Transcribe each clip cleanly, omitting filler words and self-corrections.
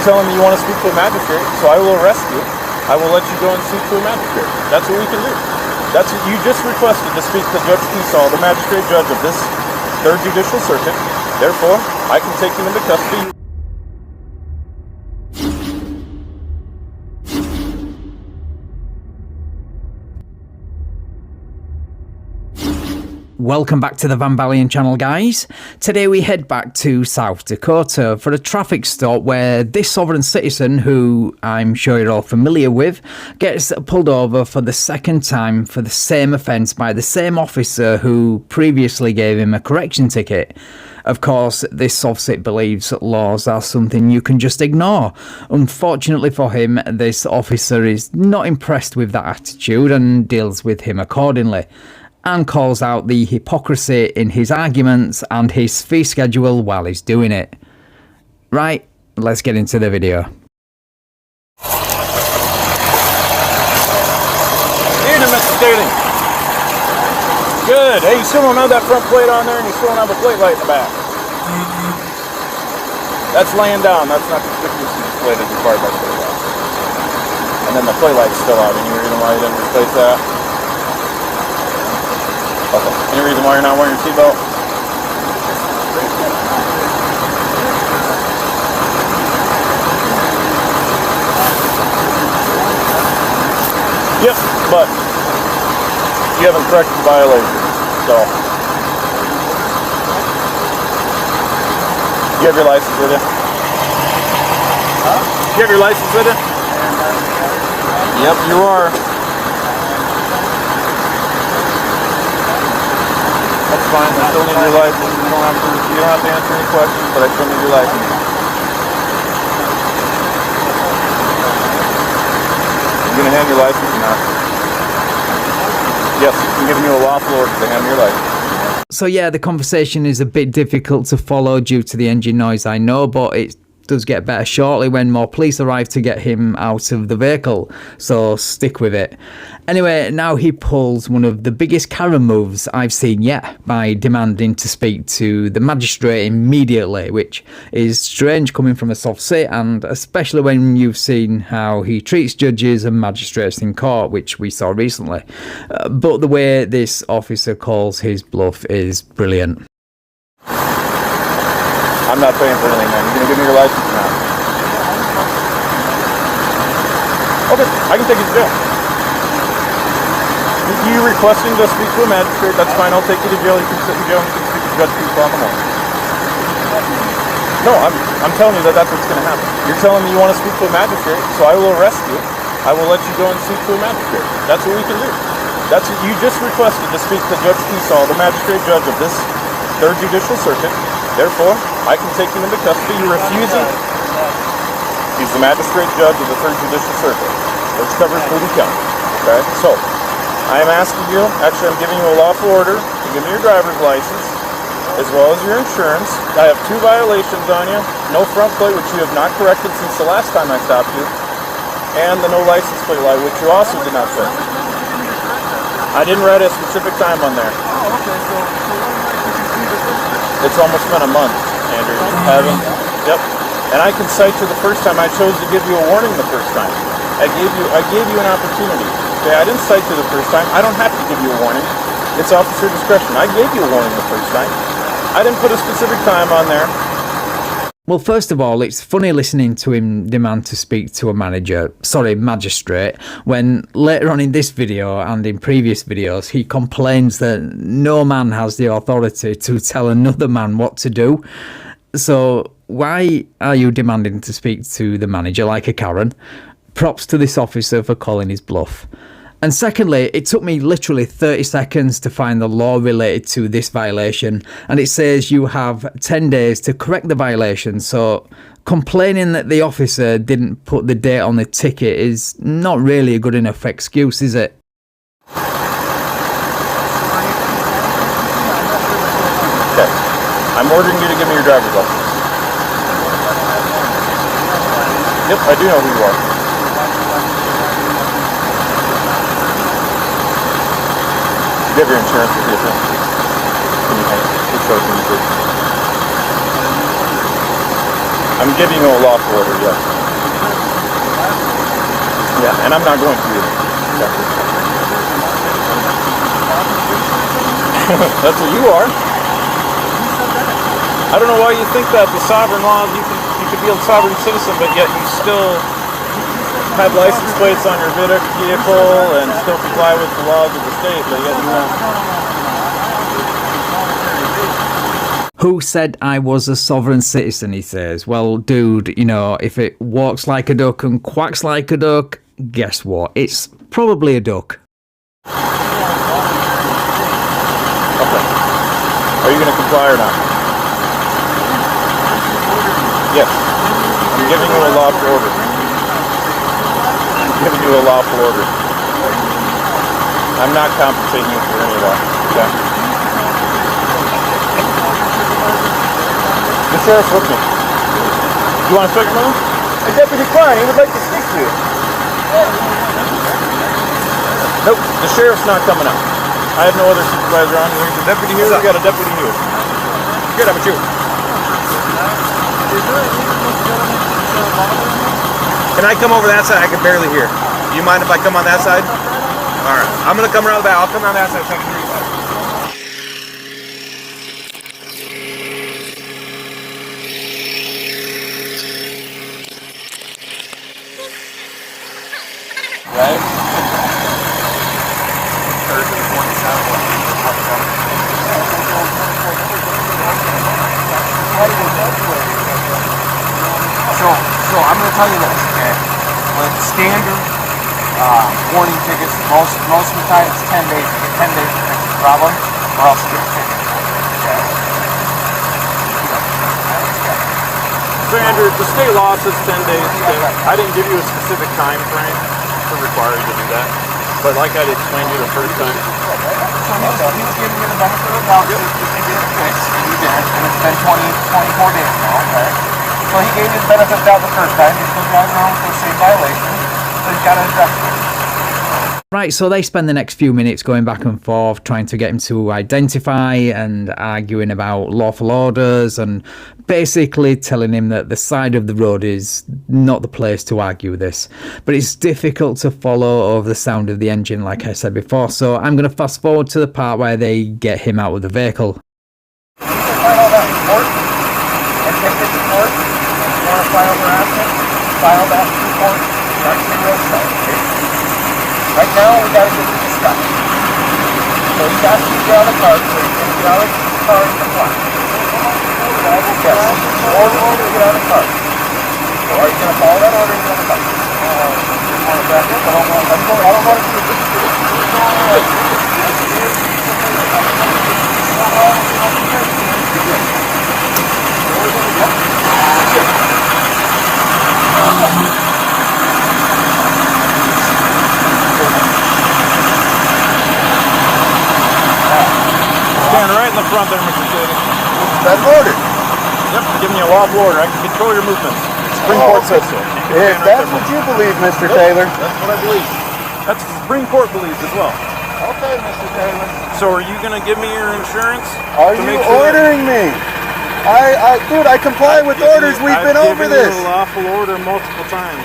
telling me you want to speak to a magistrate, so I will arrest you. I will let you go and speak to a magistrate. That's what we can do. That's what you just requested, to speak to Judge Keesall, the magistrate judge of this 3rd Judicial Circuit. Therefore, I can take him into custody. Welcome back to the Van Ballion channel, guys. Today we head back to South Dakota for a traffic stop where this sovereign citizen, who I'm sure you're all familiar with, gets pulled over for the 2nd time for the same offence by the same officer who previously gave him a correction ticket. Of course, this soft-sit believes that laws are something you can just ignore. Unfortunately for him, this officer is not impressed with that attitude and deals with him accordingly, and calls out the hypocrisy in his arguments and his fee schedule while he's doing it. Right, let's get into the video. Evening, Mr. Daly. Good. Hey, you still don't have that front plate on there, and you still don't have a plate light in the back. That's laying down. That's not conspicuously displayed as required by plate law. And then the plate light's still out. Any reason why you didn't replace that? Okay. Any reason why you're not wearing your seatbelt? Yep, but you haven't corrected the violation, so. You have your license with you? Huh? You have your license with you? Yep, you are. That's fine. I still need your license. You don't have to answer any questions, but I still need your license. You gonna hand your license or not? Yes, I'm giving you a lawful order to hand me your license. So yeah, the conversation is a bit difficult to follow due to the engine noise, I know, but it does get better shortly when more police arrive to get him out of the vehicle, so stick with it. Anyway, now he pulls one of the biggest Karen moves I've seen yet by demanding to speak to the magistrate immediately, which is strange coming from a soft sit, and especially when you've seen how he treats judges and magistrates in court, which we saw recently. But the way this officer calls his bluff is brilliant. I'm not paying for anything, man. You gonna give me your license or not? Okay, I can take you to jail. You requesting to speak to a magistrate, that's fine. I'll take you to jail. You can sit in jail and you can speak to Judge Keesall in the morning. No, I'm telling you that's what's gonna happen. You're telling me you want to speak to a magistrate, so I will arrest you. I will let you go and speak to a magistrate. That's what we can do. That's what you just requested, to speak to Judge Keesall, the magistrate judge of this 3rd Judicial Circuit. Therefore, I can take him into custody. You're refusing. He's the magistrate judge of the 3rd Judicial Circuit, which covers Boone County. Okay? So, I am asking you, actually I'm giving you a lawful order to give me your driver's license, as well as your insurance. I have 2 violations on you. No front plate, which you have not corrected since the last time I stopped you. And the no license plate light, which you also did not fix. I didn't write a specific time on there. Oh, okay, so it's almost been a month, Andrew. Haven't? Yep. And I can cite to the first time. I chose to give you a warning the first time. I gave you an opportunity. Okay, I didn't cite you the first time. I don't have to give you a warning. It's officer discretion. I gave you a warning the first time. I didn't put a specific time on there. Well, first of all, it's funny listening to him demand to speak to a magistrate, when later on in this video and in previous videos, he complains that no man has the authority to tell another man what to do. So why are you demanding to speak to the manager like a Karen? Props to this officer for calling his bluff. And secondly, it took me literally 30 seconds to find the law related to this violation, and it says you have 10 days to correct the violation, so complaining that the officer didn't put the date on the ticket is not really a good enough excuse, is it? Okay. I'm ordering you to give me your driver's license. Yep, I do know who you are. You have your insurance with you, too. Can you show it to me, please? I'm giving you a lawful order, yes. Yeah, and I'm not going to either. Yeah. That's what you are. I don't know why you think that. The sovereign laws, you could be a sovereign citizen, but yet you still have license plates on your vehicle and still comply with the laws of the state, but yet you won't. Who said I was a sovereign citizen, he says. Well, dude, you know, if it walks like a duck and quacks like a duck, guess what? It's probably a duck. Okay. Are you going to comply or not? Yes. I'm giving you a lawful order. I'm giving you a lawful order. I'm not compensating you for any of that. Okay? The sheriff's with me. You want to speak to him? Deputy Klein, he would like to speak to you. Nope, the sheriff's not coming out. I have no other supervisor on here. There's a deputy here, we got a deputy here. Good, how about you? Can I come over that side? I can barely hear. Do you mind if I come on that side? Alright, I'm gonna come around the back. I'll come around that side so I can hear you guys. Right? So I'm going to tell you this, okay? With standard warning tickets, most of the time it's 10 days. You get 10 days to fix the problem, or else you get a ticket. Okay? Standard, the state law says 10 days. I didn't give you a specific time frame to require you to do that. But like I explained to you the first time. So he was giving you the benefit of the doubt that you can get it fixed, and you did, and it's been 24 days now, okay? So he gave you the benefit of the doubt the first time, you're still driving around with the same violation, so he's got to address it. Right, so they spend the next few minutes going back and forth, trying to get him to identify and arguing about lawful orders and basically telling him that the side of the road is not the place to argue this. But it's difficult to follow over the sound of the engine, like I said before, so I'm going to fast forward to the part where they get him out of the vehicle. You can file all that report and take this report. If you want to file harassment, file that report. That's your real stuff, okay? Right now, we got to get to discussion. So he's asking you to get out of the car, so you can get out of the car and comply. Yes, order to get out of the car. So are you going to follow that order and get out of the car? I don't want to do Stand right in the front there, Mr. Taylor. that order. Yep, I'm giving you a lawful order. I can control your movements. Supreme Court says so. If that's what you believe, Mr. Taylor. That's what I believe. That's what the Supreme Court believes as well. Okay, Mr. Taylor. So are you going to give me your insurance? Are you ordering me? Dude, I comply with orders. We've been over this. I've given you a lawful order multiple times.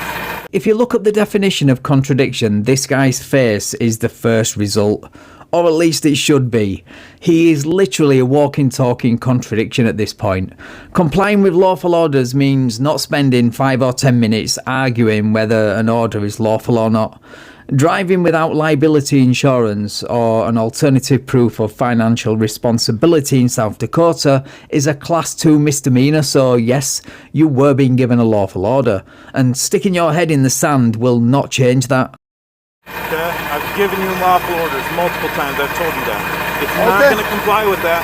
If you look up the definition of contradiction, this guy's face is the first result. Or at least it should be. He is literally a walking, talking contradiction at this point. Complying with lawful orders means not spending 5 or 10 minutes arguing whether an order is lawful or not. Driving without liability insurance or an alternative proof of financial responsibility in South Dakota is a Class 2 misdemeanor, so yes, you were being given a lawful order. And sticking your head in the sand will not change that. Okay, I've given you lawful orders multiple times. I've told you that. If you're not going to comply with that,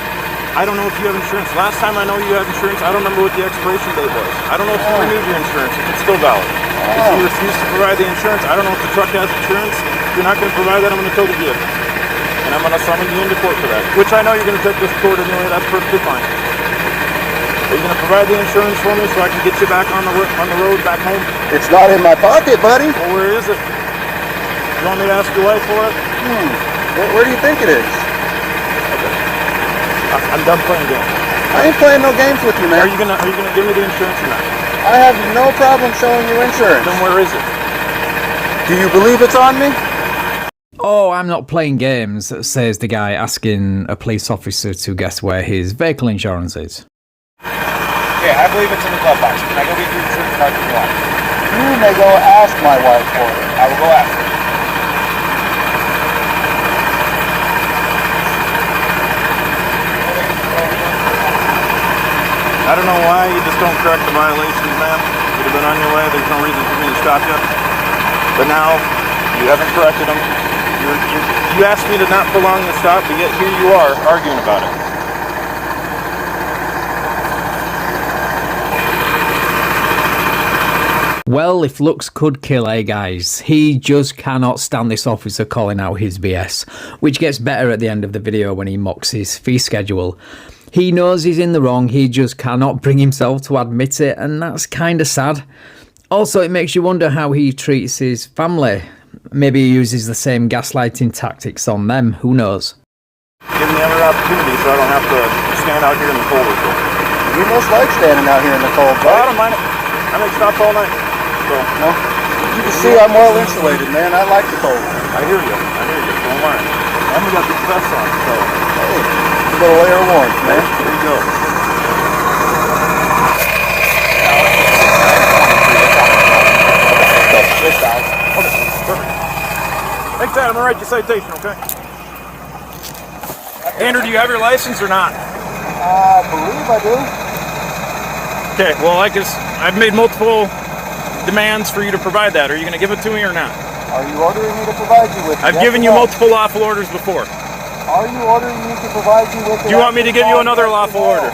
I don't know if you have insurance. Last time I know you have insurance, I don't remember what the expiration date was. I don't know if you renewed your insurance, if it's still valid. If you refuse to provide the insurance, I don't know if the truck has insurance. If you're not going to provide that, I'm going to tow the vehicle. And I'm going to summon you into court for that. Which I know you're going to take this to court anyway. That's perfectly fine. Are you going to provide the insurance for me so I can get you back on the road back home? It's not in my pocket, buddy. Well, where is it? You want me to ask your wife for it? Where do you think it is? Okay. I'm done playing games. I ain't playing no games with you, man. Are you gonna give me the insurance or not? I have no problem showing you insurance. Then where is it? Do you believe it's on me? Oh, I'm not playing games, says the guy asking a police officer to guess where his vehicle insurance is. Yeah, I believe it's in the glove box. Can I go get your insurance card if you want? You may go ask my wife for it. I will go ask her. I don't know why you just don't correct the violations, man. You'd have been on your way. There's no reason for me to stop you. But now, you haven't corrected them. You asked me to not prolong the stop, but yet here you are arguing about it. Well, if looks could kill, eh, guys? He just cannot stand this officer calling out his BS, which gets better at the end of the video when he mocks his fee schedule. He knows he's in the wrong, he just cannot bring himself to admit it, and that's kinda sad. Also, it makes you wonder how he treats his family. Maybe he uses the same gaslighting tactics on them, who knows? Give me every opportunity so I don't have to stand out here in the cold with you. You most like standing out here in the cold, Well, I don't mind it. I make stops all night. So, no? You can see I'm well insulated, man. I like the cold. I hear you. So am I. And we got these vests on, so. Hey, a little layer of warmth, man. There you go. Okay, perfect. Thanks, Adam. I'm gonna write your citation, okay? Andrew, do you have your license or not? I believe I do. Okay, well, I've made multiple demands for you to provide that. Are you gonna give it to me or not? Are you ordering me to provide you with it? I've given you multiple lawful orders before. Are you ordering me to provide you with it? Do you want me to give you another lawful order?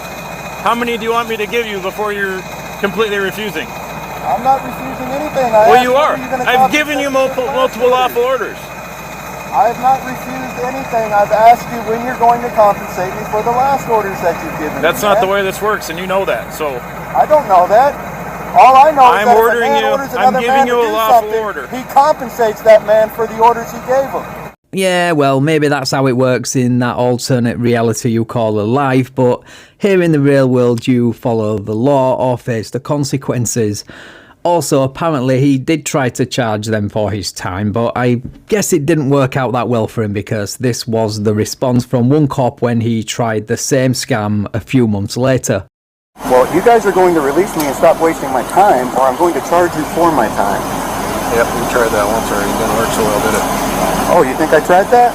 How many do you want me to give you before you're completely refusing? I'm not refusing anything. Well, you are. I've given you multiple lawful orders. I have not refused anything. I've asked you when you're going to compensate me for the last orders that you've given me. That's not the way this works, and you know that, so. I don't know that. All I know is that if a man orders another man to do something, he compensates that man for the orders he gave him. Yeah, well, maybe that's how it works in that alternate reality you call a life, but here in the real world you follow the law or face the consequences. Also, apparently he did try to charge them for his time, but I guess it didn't work out that well for him because this was the response from one cop when he tried the same scam a few months later. Well, you guys are going to release me and stop wasting my time, or I'm going to charge you for my time. Yep, we tried that once already. It didn't work so well, did it? Oh, you think I tried that?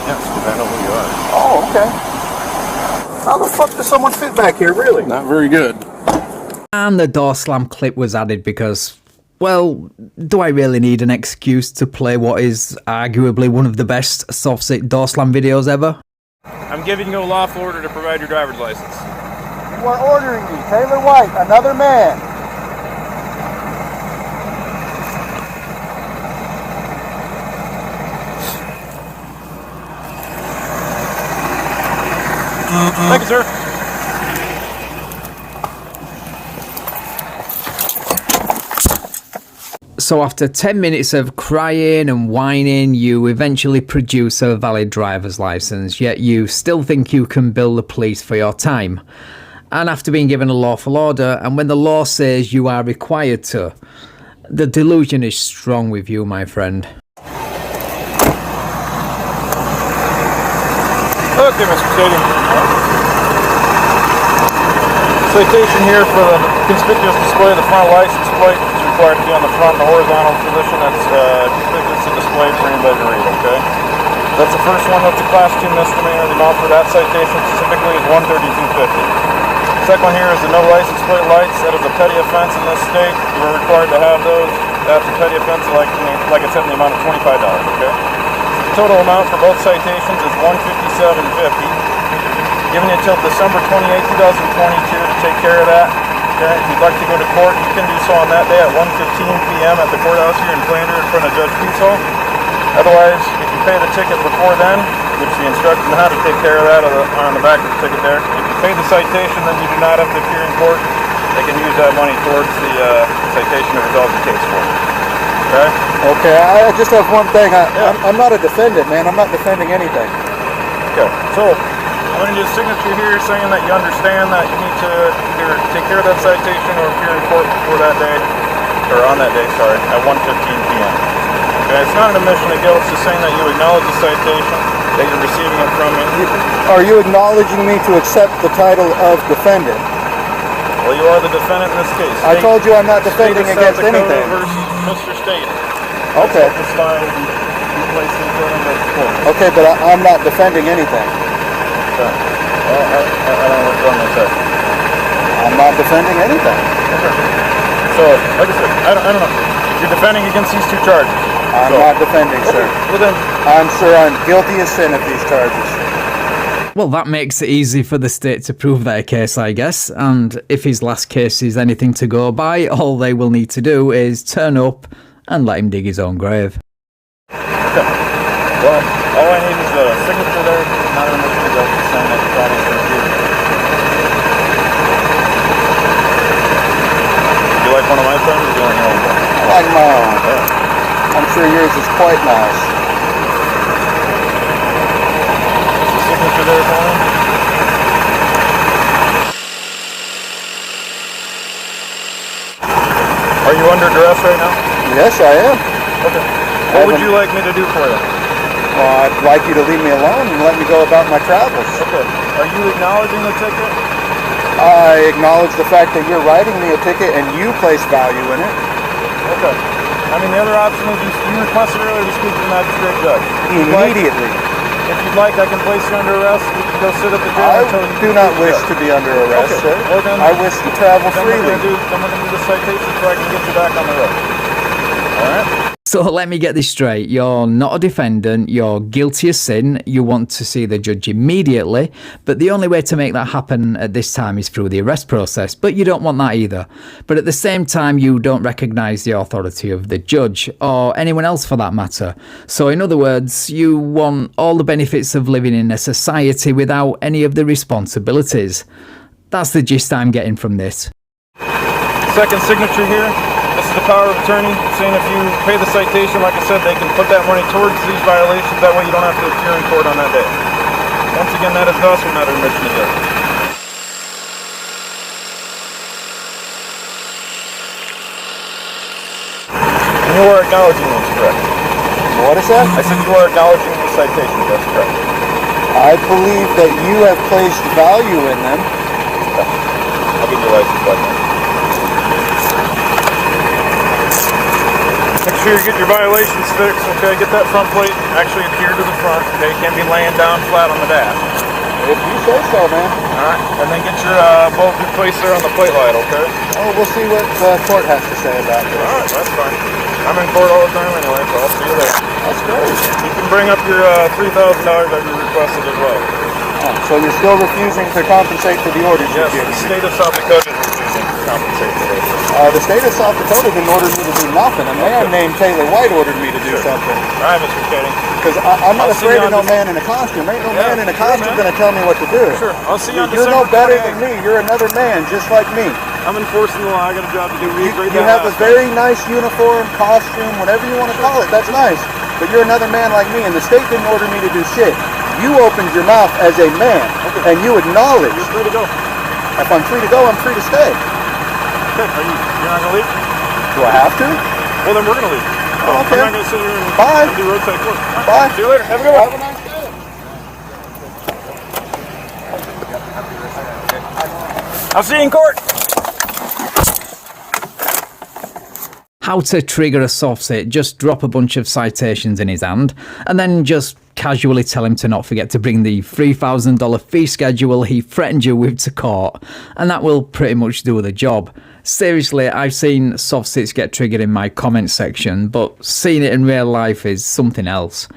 Yes, because I know who you are. Oh, okay. How the fuck does someone fit back here, really? Not very good. And the door slam clip was added because, well, do I really need an excuse to play what is arguably one of the best soft-sit door slam videos ever? I'm giving you a lawful order to provide your driver's license. You are ordering me, Taylor White, another man. Thank you, sir. So after 10 minutes of crying and whining, you eventually produce a valid driver's license, yet you still think you can bill the police for your time. And after being given a lawful order, and when the law says you are required to, the delusion is strong with you, my friend. Okay, Mr. Stadium. Citation here for the conspicuous display of the front license plate. It's required to be on the front in a horizontal position that's conspicuous to display for anybody to read, okay? That's the first one. That's a Class 2 misdemeanor. The amount for that citation specifically is $132.50. Second one here is the no license plate lights. That is a petty offense in this state. You are required to have those. That's a petty offense, like I said, in the amount of $25, okay? The total amount for both citations is $157.50. Giving you until December 28, 2022 to take care of that. Okay? If you'd like to go to court, you can do so on that day at 1:15 p.m. at the courthouse here in Plainer in front of Judge Peace. Otherwise, if you pay the ticket before then, which the instructions on how to take care of that on the back of the ticket there, if you pay the citation, then you do not have to appear in court. They can use that money towards the citation to resolve the case for you. Okay? Okay, I just have one thing. I'm not a defendant, man. I'm not defending anything. Okay, so I'm going to do a signature here saying that you understand that you need to either take care of that citation or appear in court before that day, or on that day, sorry, at 1:15 p.m. Okay, it's not an admission of guilt, it's just saying that you acknowledge the citation, that you're receiving it from me. Are you acknowledging me to accept the title of defendant? Well, you are the defendant in this case. I told you I'm not defending State of against South Dakota anything. versus Mr. State. Okay. This time, you placed in front of the court. Okay, but I'm not defending anything. Okay. Well, I don't know what you're going to say. I'm not defending anything. Okay. So, like I said, I don't know. You're defending against these two charges. I'm not defending, sir. Well then, I'm sure I'm guilty as sin of these charges. Well, that makes it easy for the state to prove their case, I guess, and if his last case is anything to go by, all they will need to do is turn up and let him dig his own grave. okay. Well, all I need is a signature there, not an admission of guilt, saying that you promised to do. Do you like one of my pens, or do you like your own pen? I like my own. Yeah. I'm sure yours is quite nice. Signature there for me. Are you under duress right now? Yes, I am. Okay. What would you like me to do for you? Well, I'd like you to leave me alone and let me go about my travels. Okay. Are you acknowledging the ticket? I acknowledge the fact that you're writing me a ticket and you place value in it. Okay. I mean, the other option is you requested earlier to speak to the magistrate judge. Immediately. If you'd like, I can place you under arrest. You can go sit at the jail I until you do not wish to be under arrest, Okay. sir. Well, then, I wish to travel then we're freely. going to do the citation so I can get you back on the road. All right? So let me get this straight. You're not a defendant, you're guilty of sin, you want to see the judge immediately, but the only way to make that happen at this time is through the arrest process, but you don't want that either. But at the same time, you don't recognise the authority of the judge, or anyone else for that matter. So in other words, you want all the benefits of living in a society without any of the responsibilities. That's the gist I'm getting from this. Second signature here. This is the power of attorney, saying if you pay the citation, like I said, they can put that money towards these violations. That way you don't have to appear in court on that day. Once again, that is also not an admission of guilt. And you are acknowledging those, correct? What is that? I said you are acknowledging the citation, that's correct. I believe that you have placed value in them. I'll give you a license back now. Make sure you get your violations fixed, okay? Get that front plate actually adhere to the front, okay? Can't be laying down flat on the dash. If you say so, man. Alright, and then get your bolt replaced there on the plate light, okay? Oh, we'll see what the court has to say about this. Alright, that's fine. I'm in court all the time anyway, so I'll see you there. That's great. You can bring up your $3,000 that you requested as well. Oh, so you're still refusing to compensate for the orders Yes, you've given the me? state of South Dakota is refusing to compensate for this. The state of South Dakota didn't order me to do nothing. A man named Taylor White ordered me to do something. Alright, Mr. Kenny. Because I'm not I'll see afraid you of no on man in a costume. Ain't no Yeah, man in a sure, costume man. going to tell me what to do. Sure, I'll see you on You're December no better 28th. than me. You're another man, just like me. I'm enforcing the law. I got a job to do. You have a very nice uniform, costume, whatever you want to call it. That's nice. But you're another man like me, and the state didn't order me to do shit. You opened your mouth as a man, and you acknowledge. You're free to go. If I'm free to go, I'm free to stay. Okay, you're not going to leave? Do I have to? Well, then we're going to leave. Oh, okay. I'm not going to sit here and Bye. do roadside work. All right. Bye. See you later. Have a good one. Have a nice day. I'll see you in court. How to trigger a soft sit: just drop a bunch of citations in his hand and then just casually tell him to not forget to bring the $3,000 fee schedule he threatened you with to court, and that will pretty much do the job. Seriously, I've seen soft sits get triggered in my comment section, but seeing it in real life is something else.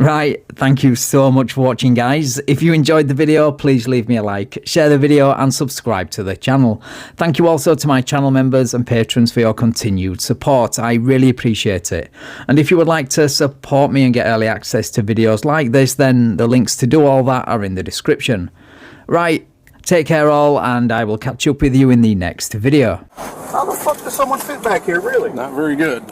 Right, thank you so much for watching, guys. If you enjoyed the video, please leave me a like, share the video and subscribe to the channel. Thank you also to my channel members and patrons for your continued support. I really appreciate it. And if you would like to support me and get early access to videos like this, then the links to do all that are in the description. Right, take care all, and I will catch up with you in the next video. How the fuck does someone fit back here, really? Not very good.